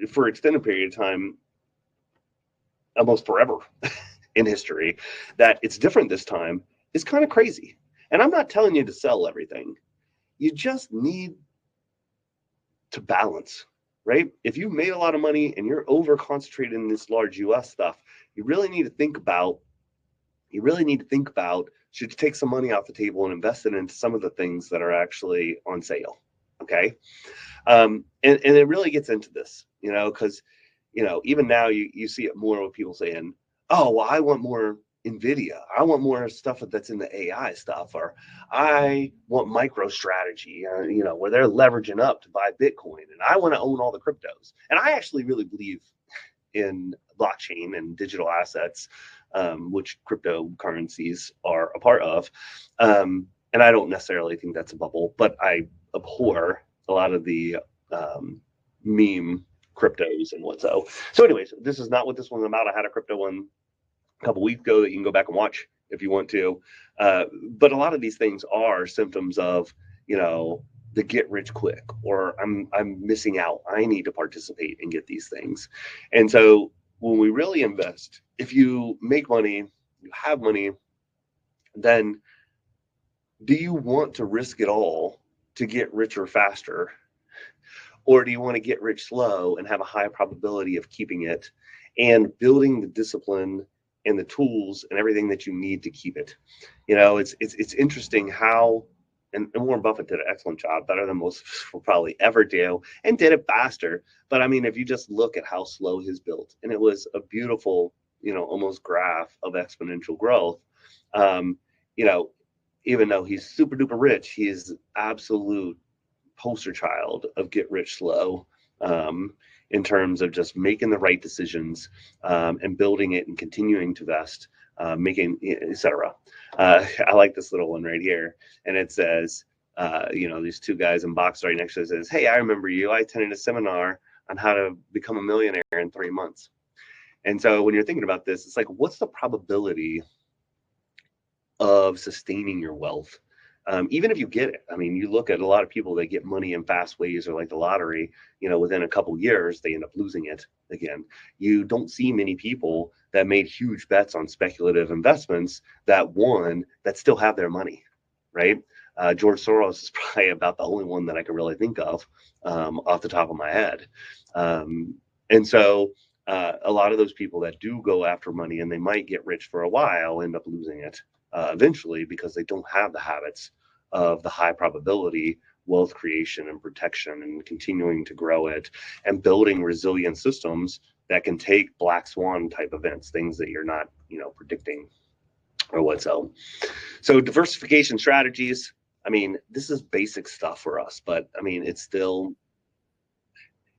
Speaker 1: for extended period of time, almost forever in history, that it's different this time is kind of crazy. And I'm not telling you to sell everything. You just need to balance. Right? If you made a lot of money and you're over concentrated in this large US stuff, you really need to think about should you take some money off the table and invest it into some of the things that are actually on sale. Okay. And it really gets into this, because even now you see it more with people saying, oh, well, I want more NVIDIA. I want more stuff that's in the AI stuff, or I want MicroStrategy, where they're leveraging up to buy Bitcoin, and I want to own all the cryptos. And I actually really believe in blockchain and digital assets, which cryptocurrencies are a part of. And I don't necessarily think that's a bubble, but I abhor a lot of the meme cryptos and what so. So anyways, this is not what this one's about. I had a crypto one a couple weeks ago that you can go back and watch if you want to. But a lot of these things are symptoms of, the get rich quick, or I'm missing out. I need to participate and get these things. And so when we really invest, if you make money, you have money, then do you want to risk it all to get richer faster? Or do you want to get rich slow and have a high probability of keeping it and building the discipline and the tools and everything that you need to keep it? It's interesting how, and Warren Buffett did an excellent job, better than most of us will probably ever do, and did it faster. But I mean, if you just look at how slow his built, and it was a beautiful, almost graph of exponential growth. Even though he's super duper rich, he is absolute poster child of get rich slow, in terms of just making the right decisions, and building it and continuing to invest, making, etc. I like this little one right here, and it says, these two guys in box right next to it says, "Hey, I remember you. I attended a seminar on how to become a millionaire in 3 months." And so when you're thinking about this, it's like, what's the probability of sustaining your wealth? Even if you get it, I mean, you look at a lot of people that get money in fast ways, or like the lottery, within a couple years, they end up losing it again. You don't see many people that made huge bets on speculative investments that won, that still have their money, right? George Soros is probably about the only one that I can really think of, off the top of my head. And so a lot of those people that do go after money, and they might get rich for a while, end up losing it eventually, because they don't have the habits of the high probability wealth creation and protection, and continuing to grow it, and building resilient systems that can take black swan type events, things that you're not, predicting or what. So diversification strategies, I mean, this is basic stuff for us, but I mean, it's still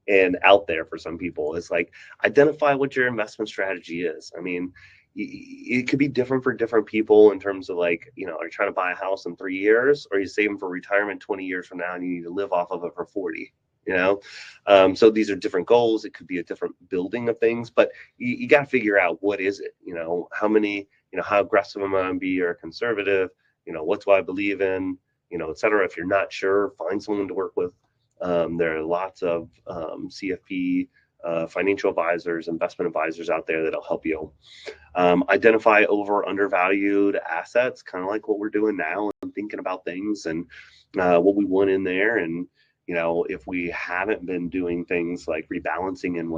Speaker 1: and out there for some people. It's like, identify what your investment strategy is. I mean, it could be different for different people in terms of, like, are you trying to buy a house in 3 years, or are you saving for retirement 20 years from now and you need to live off of it for 40? So these are different goals. It could be a different building of things, but you got to figure out, what is it? How many, how aggressive am I going to be, or conservative? What do I believe in? et cetera. If you're not sure, find someone to work with. There are lots of CFP, financial advisors, investment advisors out there that'll help you. Identify undervalued assets, kind of like what we're doing now, and thinking about things and what we want in there. And, if we haven't been doing things like rebalancing and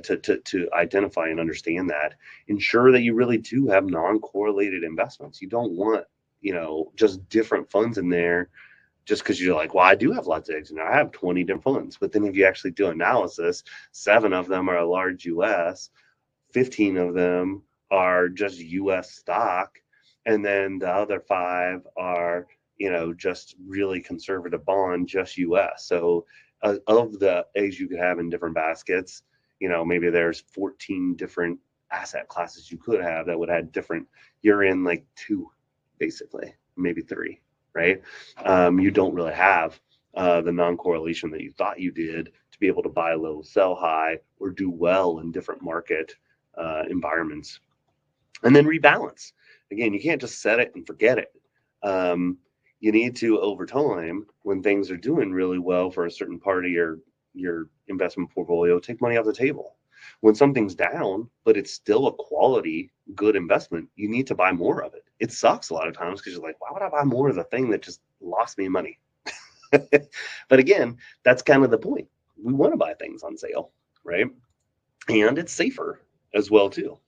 Speaker 1: to identify and understand that, ensure that you really do have non-correlated investments. You don't want, just different funds in there just because you're like, well, I do have lots of eggs and I have 20 different funds. But then if you actually do analysis, 7 of them are large US, 15 of them are just US stock, and then the other 5 are, just really conservative bond, just US. So of the eggs you could have in different baskets, maybe there's 14 different asset classes you could have that would have different, you're in like 2, basically, maybe 3, right? You don't really have the non-correlation that you thought you did to be able to buy low, sell high, or do well in different market environments. And then rebalance. Again, you can't just set it and forget it. You need to, over time, when things are doing really well for a certain part of your investment portfolio, take money off the table. When something's down, but it's still a quality, good investment, you need to buy more of it. It sucks a lot of times because you're like, why would I buy more of the thing that just lost me money? But again, that's kind of the point. We want to buy things on sale, right? And it's safer as well too.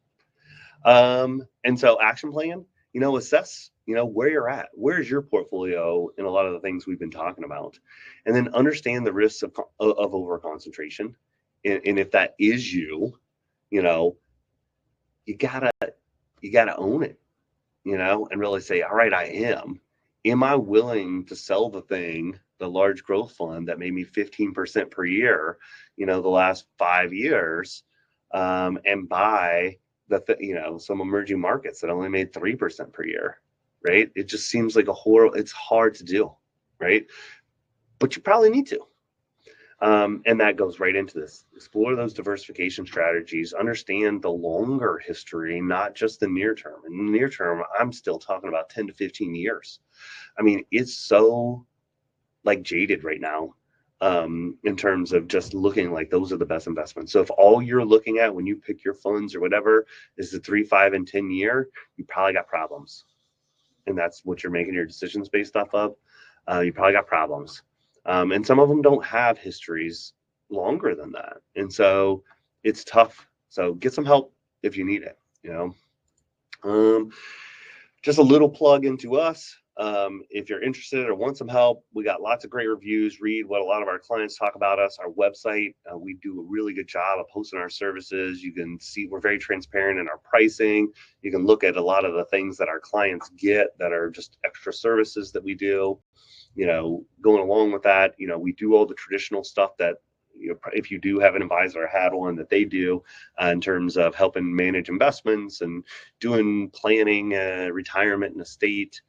Speaker 1: And so action plan, assess, where you're at, where's your portfolio in a lot of the things we've been talking about, and then understand the risks of over concentration. And if that is you gotta own it, and really say, all right, am I willing to sell the large growth fund that made me 15% per year, the last 5 years, and buy some emerging markets that only made 3% per year, right? It just seems like it's hard to do, right? But you probably need to. And that goes right into this. Explore those diversification strategies, understand the longer history, not just the near term. In the near term, I'm still talking about 10 to 15 years. I mean, it's so jaded right now. In terms of just looking like those are the best investments. So if all you're looking at when you pick your funds or whatever is the 3, 5, and 10 year, you probably got problems. And that's what you're making your decisions based off of. You probably got problems. And some of them don't have histories longer than that. And so it's tough. So get some help if you need it, just a little plug into us. If you're interested or want some help, we got lots of great reviews. Read what a lot of our clients talk about us, our website. We do a really good job of posting our services. You can see we're very transparent in our pricing. You can look at a lot of the things that our clients get that are just extra services that we do. Going along with that, we do all the traditional stuff that, if you do have an advisor or had one that they do in terms of helping manage investments and doing planning, retirement and estate,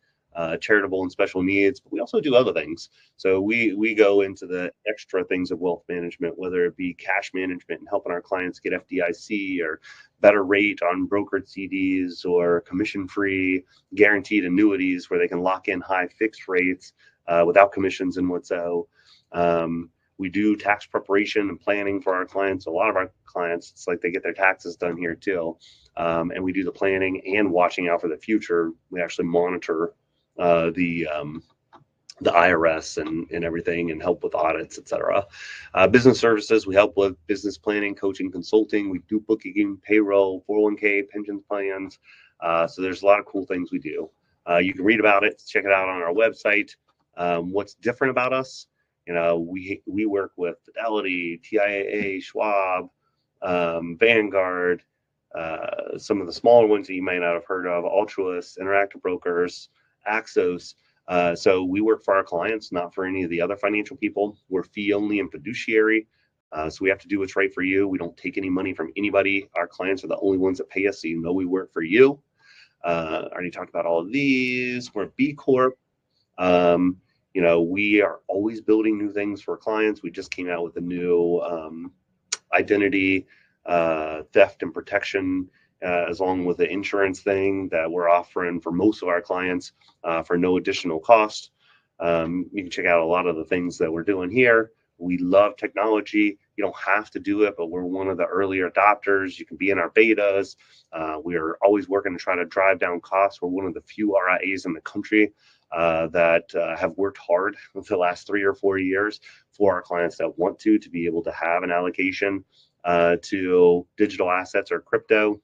Speaker 1: charitable and special needs, but we also do other things. So we go into the extra things of wealth management, whether it be cash management and helping our clients get FDIC or better rate on brokered CDs or commission-free guaranteed annuities where they can lock in high fixed rates without commissions and whatso. We do tax preparation and planning for our clients. A lot of our clients, it's like they get their taxes done here too. And we do the planning and watching out for the future. We actually monitor the IRS and everything and help with audits, etc. Business services, we help with business planning, coaching, consulting. We do bookkeeping, payroll, 401k, pension plans. So there's a lot of cool things we do. You can read about it, check it out on our website. What's different about us? We work with Fidelity, TIAA, Schwab, Vanguard, some of the smaller ones that you might not have heard of, Altruist, Interactive Brokers, Axos. So we work for our clients, not for any of the other financial people. We're fee only and fiduciary. So we have to do what's right for you. We don't take any money from anybody. Our clients are the only ones that pay us, so we work for you. I already talked about all of these. We're a B Corp. We are always building new things for clients. We just came out with a new identity theft and protection, along with the insurance thing that we're offering for most of our clients for no additional cost. You can check out a lot of the things that we're doing here. We love technology. You don't have to do it, but we're one of the earlier adopters. You can be in our betas. We are always working to try to drive down costs. We're one of the few RIAs in the country that have worked hard for the last 3 or 4 years for our clients that want to be able to have an allocation to digital assets or crypto.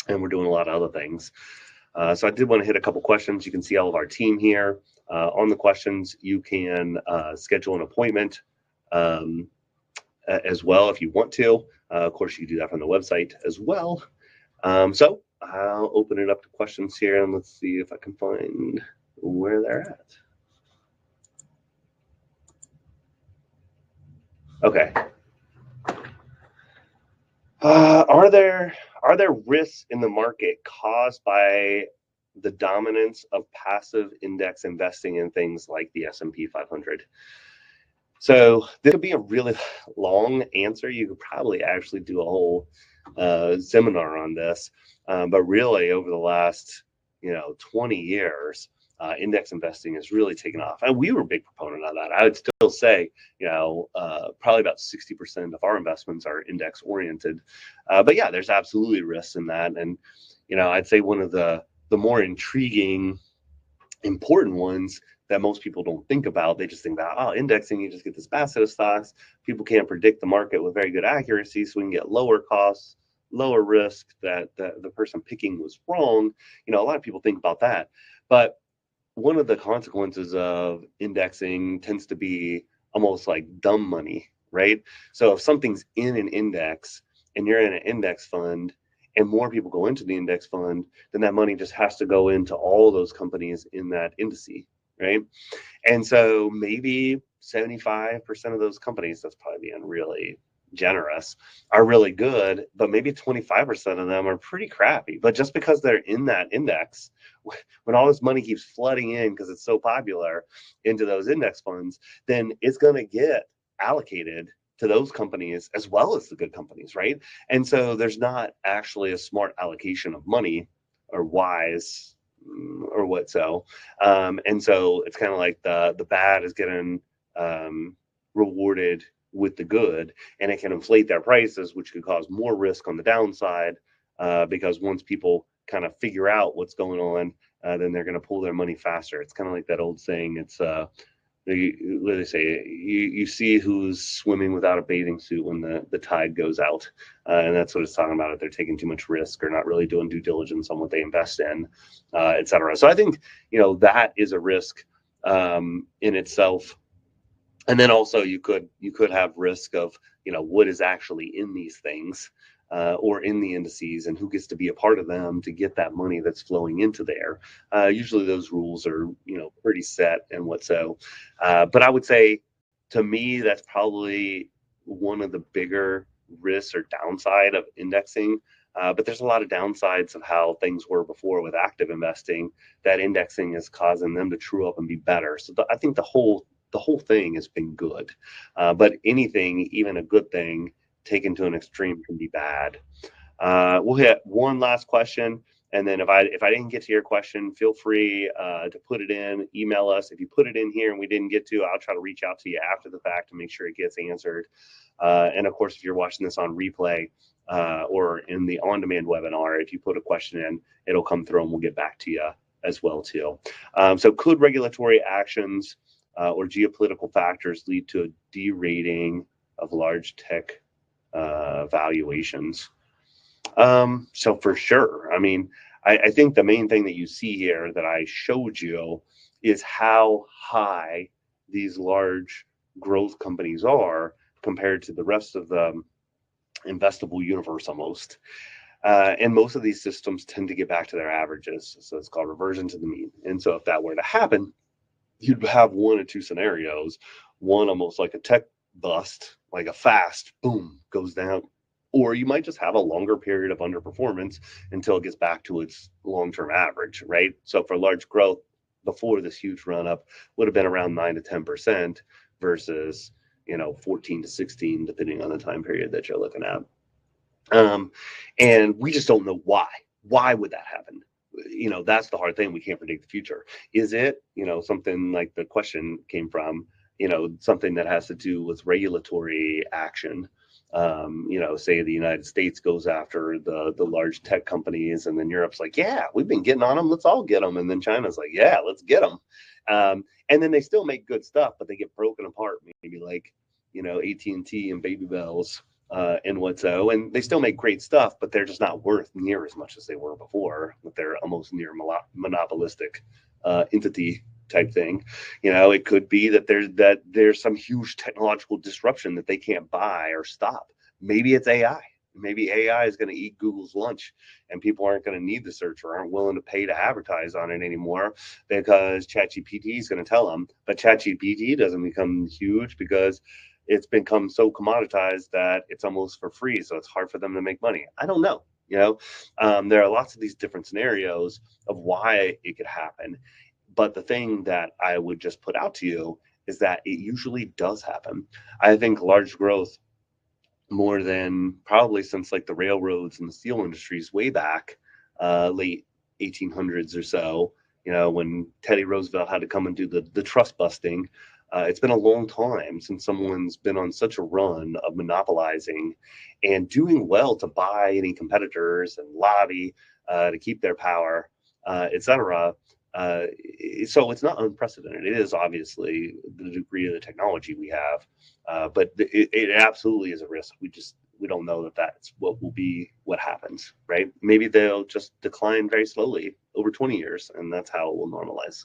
Speaker 1: And we're doing a lot of other things. So I did want to hit a couple questions. You can see all of our team here. On the questions, you can schedule an appointment as well if you want to. Of course, you can do that from the website as well. So I'll open it up to questions here, and let's see if I can find where they're at. Okay. Are there risks in the market caused by the dominance of passive index investing in things like the S&P 500? So this could be a really long answer. You could probably actually do a whole seminar on this, but really over the last 20 years, index investing has really taken off, and we were a big proponent of that. I would still say, probably about 60% of our investments are index oriented, but yeah, there's absolutely risks in that, and I'd say one of the more intriguing, important ones that most people don't think about. They just think about, indexing, you just get this basket of stocks. People can't predict the market with very good accuracy, so we can get lower costs, lower risk, that the person picking was wrong. A lot of people think about that, but one of the consequences of indexing tends to be almost like dumb money, right? So if something's in an index and you're in an index fund and more people go into the index fund, then that money just has to go into all those companies in that indice, right? And so maybe 75% of those companies, that's probably being really generous, are really good, but maybe 25% of them are pretty crappy. But just because they're in that index, when all this money keeps flooding in because it's so popular into those index funds, then it's going to get allocated to those companies as well as the good companies, right? And so there's not actually a smart allocation of money or wise or what so. And so it's kind of like the bad is getting rewarded with the good, and it can inflate their prices, which could cause more risk on the downside, because once people kind of figure out what's going on, then they're going to pull their money faster. It's kind of like that old saying. It's they say you see who's swimming without a bathing suit when the tide goes out, and that's what it's talking about. If they're taking too much risk or not really doing due diligence on what they invest in, etc. So I think that is a risk in itself. And then also you could have risk of what is actually in these things, or in the indices, and who gets to be a part of them to get that money that's flowing into there. Usually those rules are pretty set and what so. But I would say, to me, that's probably one of the bigger risks or downside of indexing. But there's a lot of downsides of how things were before with active investing, that indexing is causing them to true up and be better. So I think the whole thing has been good, but anything, even a good thing, taken to an extreme can be bad. We'll hit one last question, and then if I didn't get to your question, feel free to put it in, email us. If you put it in here and we didn't get to, I'll try to reach out to you after the fact to make sure it gets answered. And of course, if you're watching this on replay or in the on-demand webinar, if you put a question in, it'll come through and we'll get back to you as well too. So could regulatory actions or geopolitical factors lead to a derating of large tech valuations? So for sure. I mean, I think the main thing that you see here that I showed you is how high these large growth companies are compared to the rest of the investable universe almost. And most of these systems tend to get back to their averages. So it's called reversion to the mean. And so if that were to happen, you'd have one or two scenarios. One almost like a tech bust, like a fast boom goes down, or you might just have a longer period of underperformance until it gets back to its long-term average, right? So for large growth, before this huge run up, would have been around 9 to 10% versus 14 to 16, depending on the time period that you're looking at. And we just don't know why. Why would that happen? that's the hard thing. We can't predict the future. Is it, something like the question came from, something that has to do with regulatory action? Say the United States goes after the large tech companies, and then Europe's like, yeah, we've been getting on them, let's all get them. And then China's like, yeah, let's get them. And then they still make good stuff, but they get broken apart, maybe like, AT&T and Baby Bells, and whatso, and they still make great stuff, but they're just not worth near as much as they were before. But they're almost near monopolistic entity type thing. It could be that there's some huge technological disruption that they can't buy or stop. Maybe it's AI. Maybe AI is going to eat Google's lunch, and people aren't going to need the search or aren't willing to pay to advertise on it anymore because ChatGPT is going to tell them. But ChatGPT doesn't become huge because it's become so commoditized that it's almost for free. So it's hard for them to make money. I don't know. There are lots of these different scenarios of why it could happen. But the thing that I would just put out to you is that it usually does happen. I think large growth, more than probably since like the railroads and the steel industries way back, late 1800s or so, when Teddy Roosevelt had to come and do the trust busting. It's been a long time since someone's been on such a run of monopolizing and doing well to buy any competitors and lobby to keep their power, etc. So it's not unprecedented. It is obviously the degree of the technology we have, but it absolutely is a risk. We don't know that that's what happens, right? Maybe they'll just decline very slowly over 20 years, and that's how it will normalize.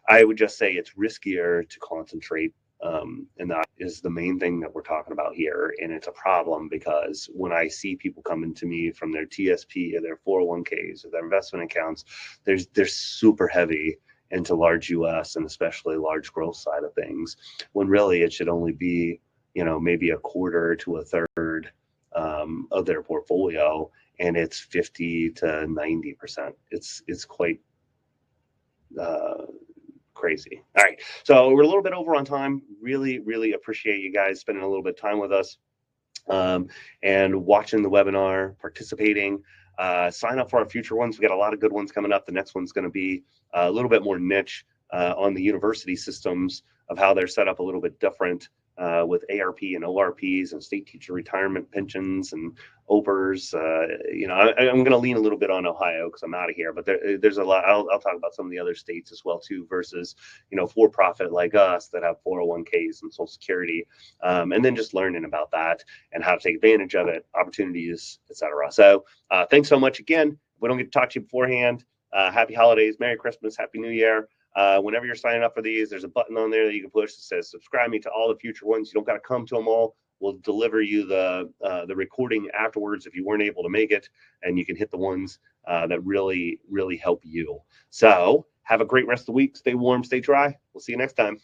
Speaker 1: I would just say it's riskier to concentrate, and that is the main thing that we're talking about here. And it's a problem because when I see people coming to me from their TSP or their 401ks or their investment accounts, they're super heavy into large US and especially large growth side of things, when really it should only be, maybe a quarter to a third of their portfolio, and it's 50 to 90%. It's quite crazy. All right, so we're a little bit over on time. Really, really appreciate you guys spending a little bit of time with us, and watching the webinar, participating. Sign up for our future ones. We got a lot of good ones coming up. The next one's going to be a little bit more niche on the university systems of how they're set up a little bit different, with ARP and ORPs and state teacher retirement pensions and OPERS. I'm going to lean a little bit on Ohio because I'm out of here, but there's a lot. I'll talk about some of the other states as well too, versus for-profit like us that have 401ks and Social Security, and then just learning about that and how to take advantage of it, opportunities, etc. So thanks so much again. If we don't get to talk to you beforehand, happy holidays, Merry Christmas, Happy New Year. Whenever you're signing up for these, there's a button on there that you can push that says subscribe me to all the future ones. You don't got to come to them all. We'll deliver you the recording afterwards if you weren't able to make it, and you can hit the ones that really, really help you. So have a great rest of the week. Stay warm, stay dry. We'll see you next time.